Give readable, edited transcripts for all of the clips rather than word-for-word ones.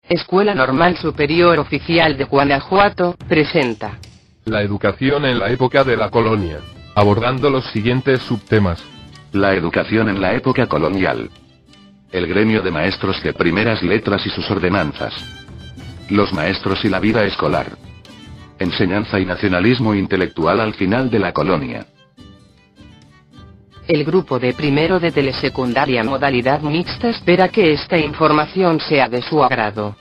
Escuela Normal Superior Oficial de Guanajuato, presenta la educación en la época de la colonia, abordando los siguientes subtemas. La educación en la época colonial. El gremio de maestros de primeras letras y sus ordenanzas. Los maestros y la vida escolar. Enseñanza y nacionalismo intelectual al final de la colonia. El grupo de primero de telesecundaria modalidad mixta espera que esta información sea de su agrado.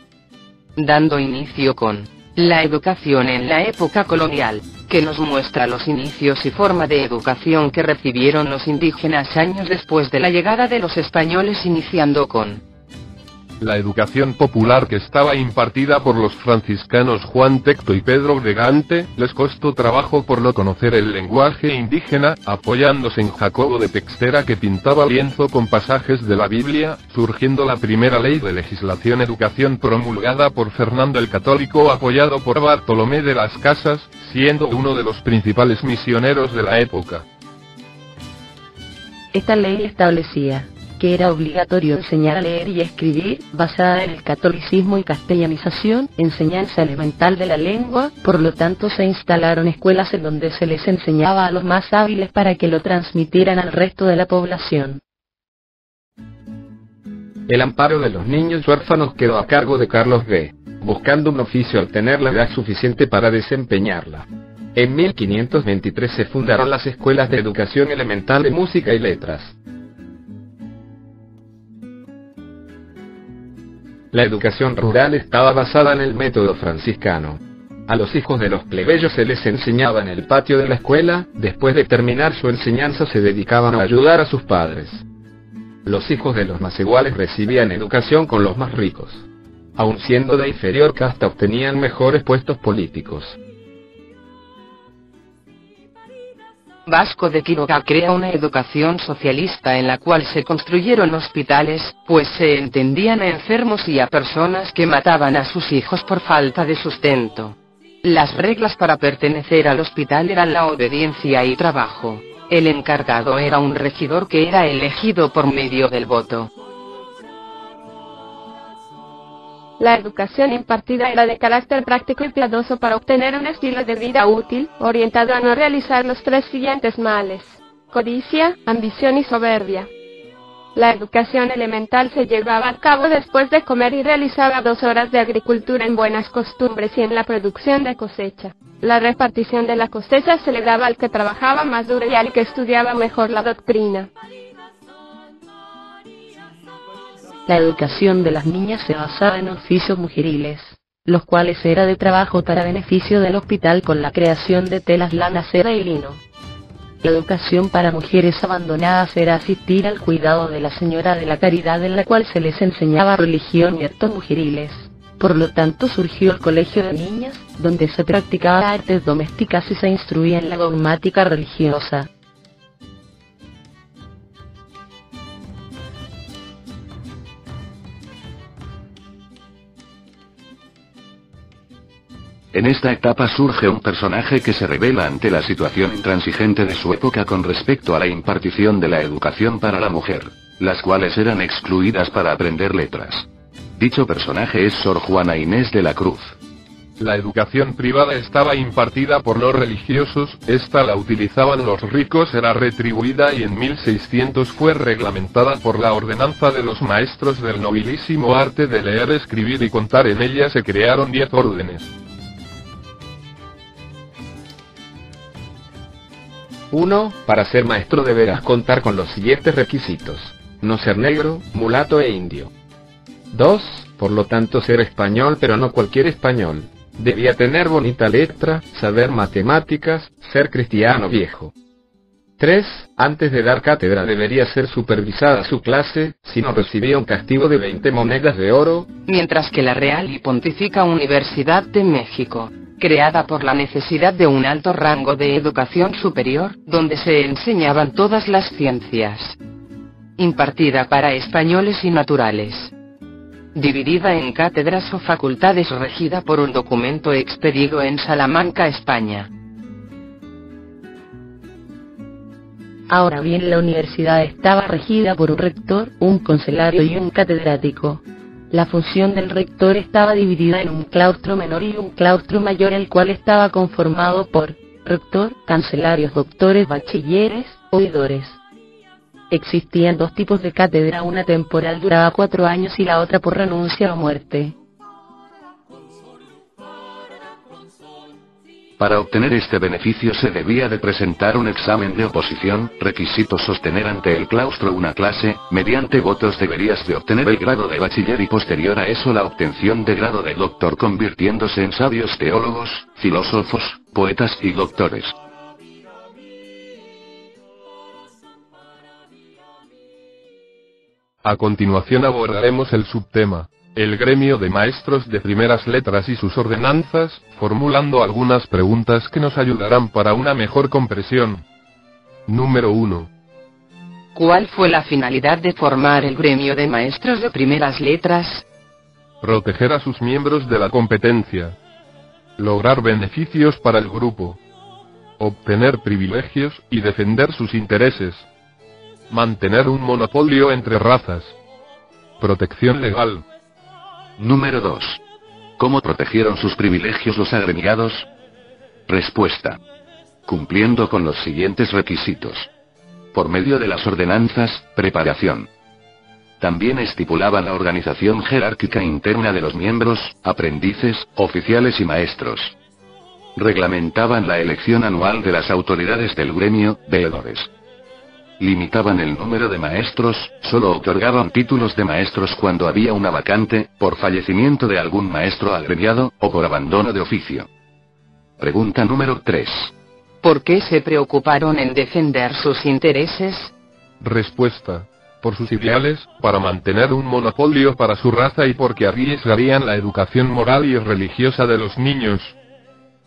Dando inicio con la educación en la época colonial, que nos muestra los inicios y forma de educación que recibieron los indígenas años después de la llegada de los españoles, iniciando con la educación popular que estaba impartida por los franciscanos Juan Tecto y Pedro de Gante. Les costó trabajo por no conocer el lenguaje indígena, apoyándose en Jacobo de Textera, que pintaba lienzo con pasajes de la Biblia, surgiendo la primera ley de legislación educación promulgada por Fernando el Católico, apoyado por Bartolomé de las Casas, siendo uno de los principales misioneros de la época. Esta ley establecía que era obligatorio enseñar a leer y escribir, basada en el catolicismo y castellanización, enseñanza elemental de la lengua. Por lo tanto se instalaron escuelas en donde se les enseñaba a los más hábiles para que lo transmitieran al resto de la población. El amparo de los niños huérfanos quedó a cargo de Carlos B., buscando un oficio al tener la edad suficiente para desempeñarla. En 1523 se fundaron las escuelas de educación elemental de música y letras. La educación rural estaba basada en el método franciscano. A los hijos de los plebeyos se les enseñaba en el patio de la escuela. Después de terminar su enseñanza se dedicaban a ayudar a sus padres. Los hijos de los más iguales recibían educación con los más ricos. Aun siendo de inferior casta, obtenían mejores puestos políticos. Vasco de Quiroga crea una educación socialista en la cual se construyeron hospitales, pues se entendían a enfermos y a personas que mataban a sus hijos por falta de sustento. Las reglas para pertenecer al hospital eran la obediencia y trabajo. El encargado era un regidor que era elegido por medio del voto. La educación impartida era de carácter práctico y piadoso para obtener un estilo de vida útil, orientado a no realizar los tres siguientes males: codicia, ambición y soberbia. La educación elemental se llevaba a cabo después de comer y realizaba 2 horas de agricultura en buenas costumbres y en la producción de cosecha. La repartición de la cosecha se le daba al que trabajaba más duro y al que estudiaba mejor la doctrina. La educación de las niñas se basaba en oficios mujeriles, los cuales era de trabajo para beneficio del hospital con la creación de telas, lana, seda y lino. La educación para mujeres abandonadas era asistir al cuidado de la Señora de la Caridad, en la cual se les enseñaba religión y artes mujeriles. Por lo tanto surgió el colegio de niñas, donde se practicaba artes domésticas y se instruía en la dogmática religiosa. En esta etapa surge un personaje que se revela ante la situación intransigente de su época con respecto a la impartición de la educación para la mujer, las cuales eran excluidas para aprender letras. Dicho personaje es Sor Juana Inés de la Cruz. La educación privada estaba impartida por los religiosos, esta la utilizaban los ricos, era retribuida y en 1600 fue reglamentada por la ordenanza de los maestros del nobilísimo arte de leer, escribir y contar. En ella se crearon 10 órdenes. 1. Para ser maestro deberás contar con los siguientes requisitos: no ser negro, mulato e indio. 2. Por lo tanto ser español, pero no cualquier español. Debía tener bonita letra, saber matemáticas, ser cristiano viejo. 3. Antes de dar cátedra debería ser supervisada su clase, si no recibía un castigo de 20 monedas de oro. Mientras que la Real y Pontífica Universidad de México, creada por la necesidad de un alto rango de educación superior, donde se enseñaban todas las ciencias, impartida para españoles y naturales, dividida en cátedras o facultades, regida por un documento expedido en Salamanca, España. Ahora bien, la universidad estaba regida por un rector, un conselario y un catedrático. La función del rector estaba dividida en un claustro menor y un claustro mayor, el cual estaba conformado por rector, cancelarios, doctores, bachilleres, oidores. Existían dos tipos de cátedra, una temporal duraba 4 años y la otra por renuncia o muerte. Para obtener este beneficio se debía de presentar un examen de oposición, requisito sostener ante el claustro una clase, mediante votos deberías de obtener el grado de bachiller y posterior a eso la obtención de grado de doctor, convirtiéndose en sabios teólogos, filósofos, poetas y doctores. A continuación abordaremos el subtema, el gremio de maestros de primeras letras y sus ordenanzas, formulando algunas preguntas que nos ayudarán para una mejor comprensión. Número 1. ¿Cuál fue la finalidad de formar el gremio de maestros de primeras letras? Proteger a sus miembros de la competencia. Lograr beneficios para el grupo. Obtener privilegios y defender sus intereses. Mantener un monopolio entre razas. Protección legal. Número 2. ¿Cómo protegieron sus privilegios los agremiados? Respuesta. Cumpliendo con los siguientes requisitos. Por medio de las ordenanzas, preparación. También estipulaban la organización jerárquica interna de los miembros, aprendices, oficiales y maestros. Reglamentaban la elección anual de las autoridades del gremio, veedores. Limitaban el número de maestros, solo otorgaban títulos de maestros cuando había una vacante, por fallecimiento de algún maestro agremiado, o por abandono de oficio. Pregunta número 3. ¿Por qué se preocuparon en defender sus intereses? Respuesta. Por sus ideales, para mantener un monopolio para su raza y porque arriesgarían la educación moral y religiosa de los niños.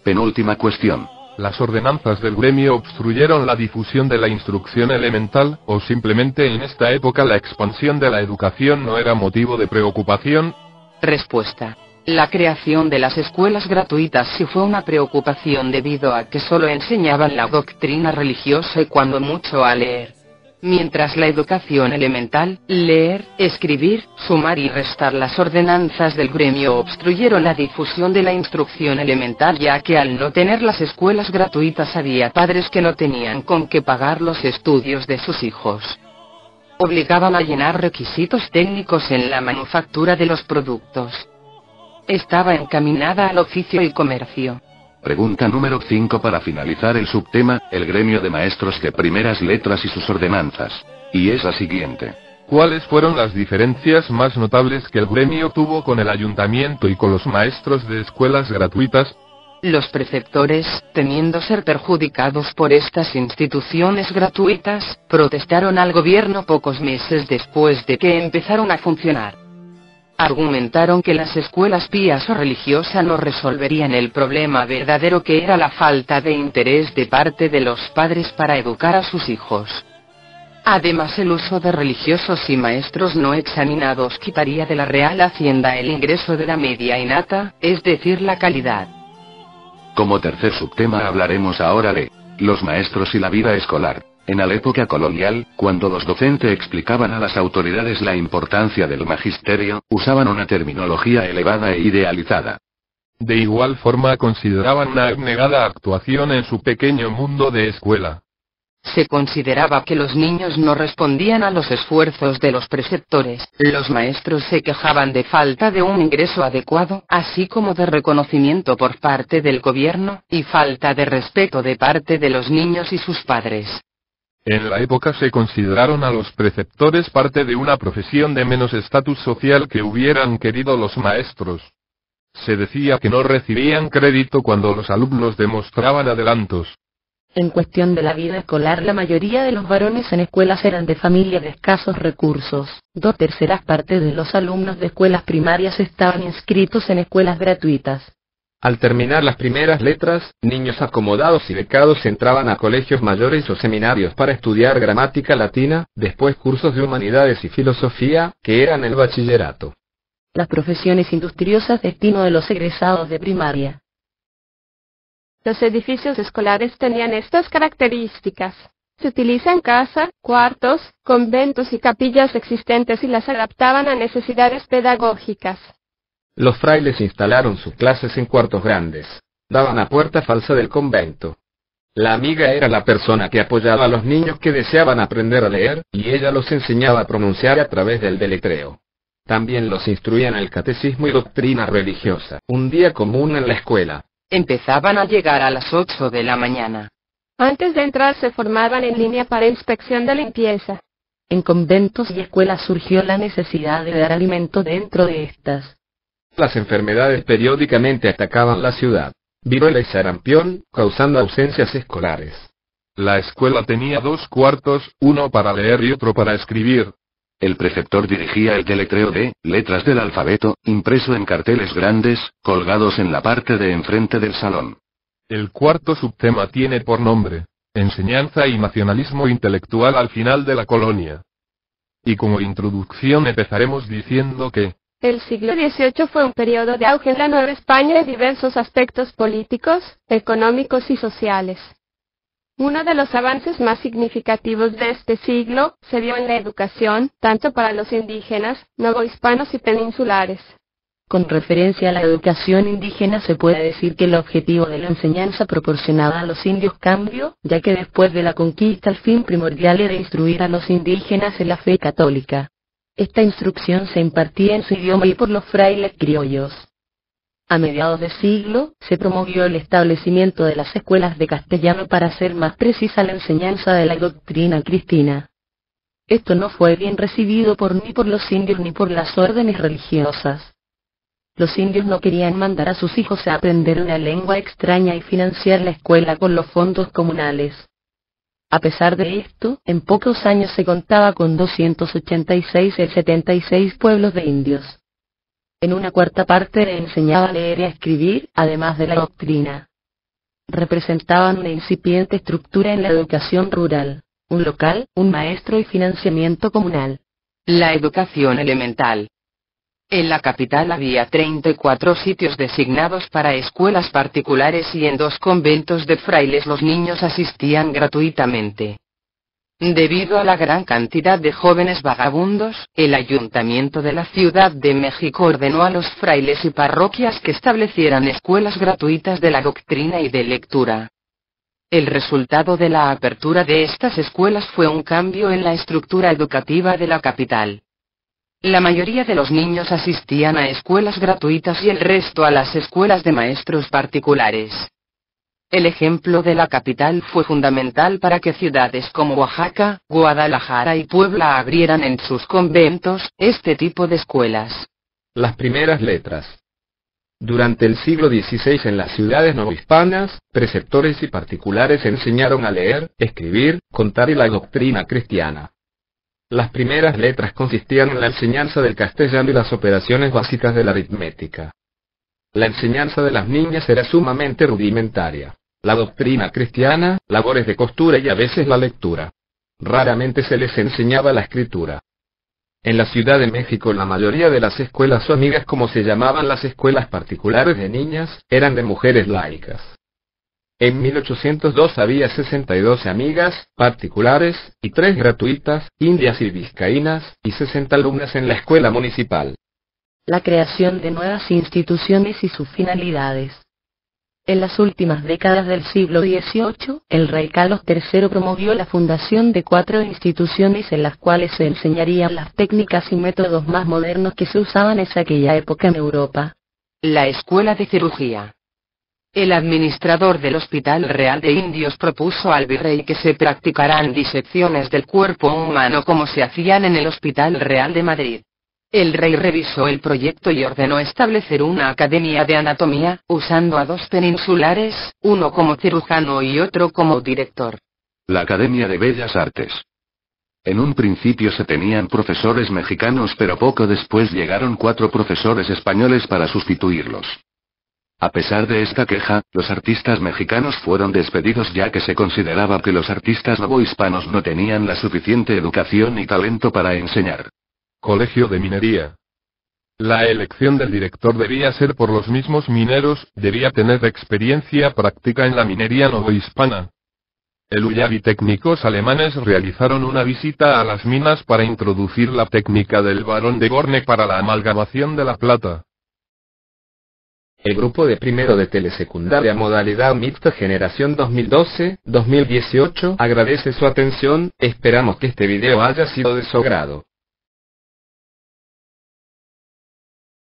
Penúltima cuestión. ¿Las ordenanzas del gremio obstruyeron la difusión de la instrucción elemental, o simplemente en esta época la expansión de la educación no era motivo de preocupación? Respuesta. La creación de las escuelas gratuitas sí fue una preocupación debido a que solo enseñaban la doctrina religiosa y cuando mucho a leer. Mientras la educación elemental, leer, escribir, sumar y restar, las ordenanzas del gremio obstruyeron la difusión de la instrucción elemental, ya que al no tener las escuelas gratuitas había padres que no tenían con qué pagar los estudios de sus hijos. Obligaban a llenar requisitos técnicos en la manufactura de los productos. Estaba encaminada al oficio y comercio. Pregunta número 5 para finalizar el subtema, el gremio de maestros de primeras letras y sus ordenanzas. Y es la siguiente. ¿Cuáles fueron las diferencias más notables que el gremio tuvo con el ayuntamiento y con los maestros de escuelas gratuitas? Los preceptores, temiendo ser perjudicados por estas instituciones gratuitas, protestaron al gobierno pocos meses después de que empezaron a funcionar. Argumentaron que las escuelas pías o religiosas no resolverían el problema verdadero, que era la falta de interés de parte de los padres para educar a sus hijos. Además, el uso de religiosos y maestros no examinados quitaría de la Real Hacienda el ingreso de la media innata, es decir, la calidad. Como tercer subtema hablaremos ahora de los maestros y la vida escolar. En la época colonial, cuando los docentes explicaban a las autoridades la importancia del magisterio, usaban una terminología elevada e idealizada. De igual forma consideraban una abnegada actuación en su pequeño mundo de escuela. Se consideraba que los niños no respondían a los esfuerzos de los preceptores, los maestros se quejaban de falta de un ingreso adecuado, así como de reconocimiento por parte del gobierno, y falta de respeto de parte de los niños y sus padres. En la época se consideraron a los preceptores parte de una profesión de menos estatus social que hubieran querido los maestros. Se decía que no recibían crédito cuando los alumnos demostraban adelantos. En cuestión de la vida escolar, la mayoría de los varones en escuelas eran de familias de escasos recursos. 2/3 partes de los alumnos de escuelas primarias estaban inscritos en escuelas gratuitas. Al terminar las primeras letras, niños acomodados y becados entraban a colegios mayores o seminarios para estudiar gramática latina, después cursos de humanidades y filosofía, que eran el bachillerato. Las profesiones industriosas, destino de los egresados de primaria. Los edificios escolares tenían estas características. Se utilizan casa, cuartos, conventos y capillas existentes y las adaptaban a necesidades pedagógicas. Los frailes instalaron sus clases en cuartos grandes. Daban a puerta falsa del convento. La amiga era la persona que apoyaba a los niños que deseaban aprender a leer, y ella los enseñaba a pronunciar a través del deletreo. También los instruía en el catecismo y doctrina religiosa. Un día común en la escuela. Empezaban a llegar a las 8 de la mañana. Antes de entrar se formaban en línea para inspección de limpieza. En conventos y escuelas surgió la necesidad de dar alimento dentro de estas. Las enfermedades periódicamente atacaban la ciudad. Viruela y sarampión, causando ausencias escolares. La escuela tenía 2 cuartos, uno para leer y otro para escribir. El preceptor dirigía el deletreo de letras del alfabeto, impreso en carteles grandes, colgados en la parte de enfrente del salón. El cuarto subtema tiene por nombre Enseñanza y Nacionalismo Intelectual al final de la colonia. Y como introducción empezaremos diciendo que El siglo XVIII fue un periodo de auge en la Nueva España en diversos aspectos políticos, económicos y sociales. Uno de los avances más significativos de este siglo se dio en la educación, tanto para los indígenas, novohispanos y peninsulares. Con referencia a la educación indígena se puede decir que el objetivo de la enseñanza proporcionaba a los indios cambió, ya que después de la conquista el fin primordial era instruir a los indígenas en la fe católica. Esta instrucción se impartía en su idioma y por los frailes criollos. A mediados de siglo, se promovió el establecimiento de las escuelas de castellano para hacer más precisa la enseñanza de la doctrina cristina. Esto no fue bien recibido ni por los indios ni por las órdenes religiosas. Los indios no querían mandar a sus hijos a aprender una lengua extraña y financiar la escuela con los fondos comunales. A pesar de esto, en pocos años se contaba con 286 de 76 pueblos de indios. En una cuarta parte le enseñaba a leer y a escribir, además de la doctrina. Representaban una incipiente estructura en la educación rural, un local, un maestro y financiamiento comunal. La educación elemental. En la capital había 34 sitios designados para escuelas particulares y en 2 conventos de frailes los niños asistían gratuitamente. Debido a la gran cantidad de jóvenes vagabundos, el Ayuntamiento de la Ciudad de México ordenó a los frailes y parroquias que establecieran escuelas gratuitas de la doctrina y de lectura. El resultado de la apertura de estas escuelas fue un cambio en la estructura educativa de la capital. La mayoría de los niños asistían a escuelas gratuitas y el resto a las escuelas de maestros particulares. El ejemplo de la capital fue fundamental para que ciudades como Oaxaca, Guadalajara y Puebla abrieran en sus conventos este tipo de escuelas. Las primeras letras. Durante el siglo XVI en las ciudades novohispanas, preceptores y particulares enseñaron a leer, escribir, contar y la doctrina cristiana. Las primeras letras consistían en la enseñanza del castellano y las operaciones básicas de la aritmética. La enseñanza de las niñas era sumamente rudimentaria. La doctrina cristiana, labores de costura y a veces la lectura. Raramente se les enseñaba la escritura. En la Ciudad de México la mayoría de las escuelas o amigas, como se llamaban las escuelas particulares de niñas, eran de mujeres laicas. En 1802 había 62 amigas particulares, y 3 gratuitas, indias y vizcaínas, y 60 alumnas en la escuela municipal. La creación de nuevas instituciones y sus finalidades. En las últimas décadas del siglo XVIII, el rey Carlos III promovió la fundación de 4 instituciones en las cuales se enseñarían las técnicas y métodos más modernos que se usaban en aquella época en Europa. La Escuela de Cirugía. El administrador del Hospital Real de Indios propuso al virrey que se practicaran disecciones del cuerpo humano como se hacían en el Hospital Real de Madrid. El rey revisó el proyecto y ordenó establecer una academia de anatomía, usando a 2 peninsulares, uno como cirujano y otro como director. La Academia de Bellas Artes. En un principio se tenían profesores mexicanos, pero poco después llegaron 4 profesores españoles para sustituirlos. A pesar de esta queja, los artistas mexicanos fueron despedidos ya que se consideraba que los artistas novohispanos no tenían la suficiente educación y talento para enseñar. Colegio de Minería. La elección del director debía ser por los mismos mineros, debía tener experiencia práctica en la minería novohispana. El Uyar y técnicos alemanes realizaron una visita a las minas para introducir la técnica del Barón de Borne para la amalgamación de la plata. El grupo de primero de telesecundaria modalidad mixta generación 2012-2018 agradece su atención, esperamos que este video haya sido de su agrado.